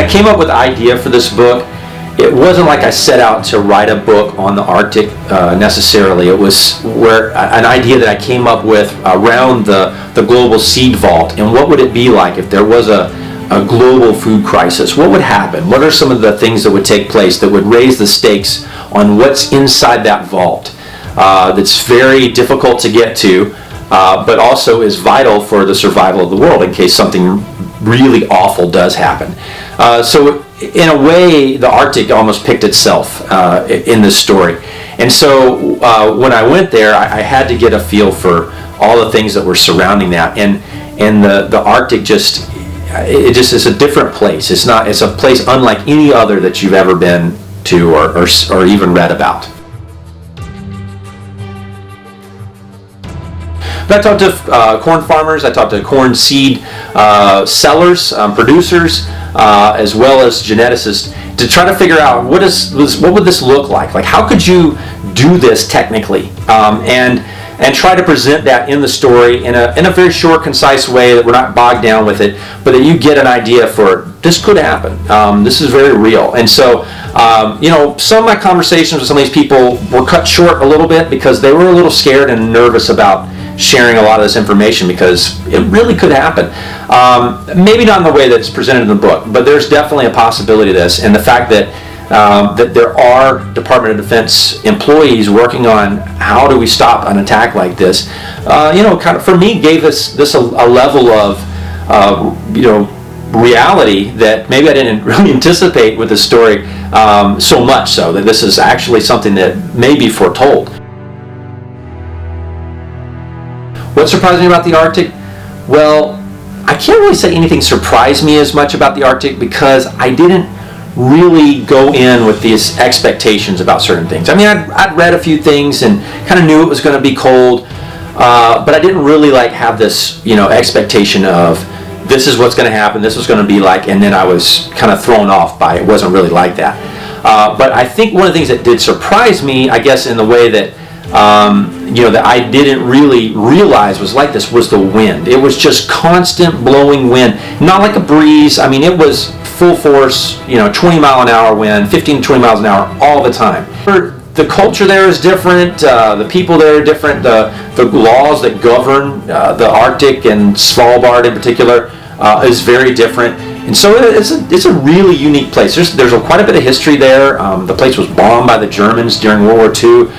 I came up with the idea for this book, it wasn't like I set out to write a book on the Arctic necessarily. It was an idea that I came up with around the global seed vault, and what would it be like if there was a global food crisis? What would happen? What are some of the things that would take place that would raise the stakes on what's inside that vault that's very difficult to get to, but also is vital for the survival of the world in case something really awful does happen. So in a way, the Arctic almost picked itself in this story. And so when I went there, I had to get a feel for all the things that were surrounding that. And the Arctic just is a different place. It's a place unlike any other that you've ever been to or even read about. But I talked to corn farmers, I talked to corn seed sellers, producers, as well as geneticists to try to figure out what would this look like? Like, how could you do this technically? And try to present that in the story in a very short, concise way that we're not bogged down with it, but that you get an idea for this could happen. This is very real. And so, some of my conversations with some of these people were cut short a little bit because they were a little scared and nervous about sharing a lot of this information because it really could happen. Maybe not in the way that it's presented in the book, but there's definitely a possibility of this. And the fact that there are Department of Defense employees working on how do we stop an attack like this, kind of for me gave this a level of, reality that maybe I didn't really anticipate with the story, so much so that this is actually something that may be foretold. What surprised me about the Arctic? Well, I can't really say anything surprised me as much about the Arctic because I didn't really go in with these expectations about certain things. I mean, I'd read a few things and kind of knew it was going to be cold, but I didn't really have this, expectation of this is what's going to happen, this was going to be like, and then I was kind of thrown off by it wasn't really like that. But I think one of the things that did surprise me, I guess in the way that that I didn't really realize was like this was the wind. It was just constant blowing wind, not like a breeze. I mean, it was full force, 20-mile-an-hour wind, 15 to 20 miles an hour all the time. The culture there is different. The people there are different. The laws that govern the Arctic and Svalbard in particular is very different. And so it's a really unique place. There's quite a bit of history there. The place was bombed by the Germans during World War II.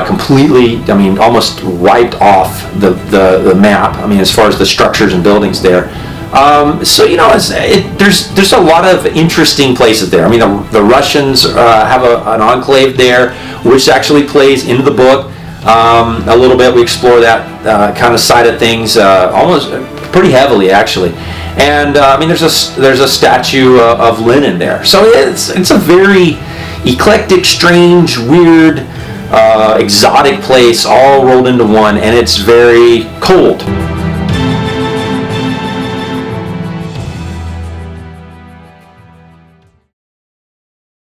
Completely, almost wiped off the map. As far as the structures and buildings there. There's a lot of interesting places there. The Russians have an enclave there, which actually plays into the book a little bit. We explore that kind of side of things almost pretty heavily, actually. And there's a statue of Lenin there. So it's a very eclectic, strange, weird, exotic place all rolled into one, and it's very cold.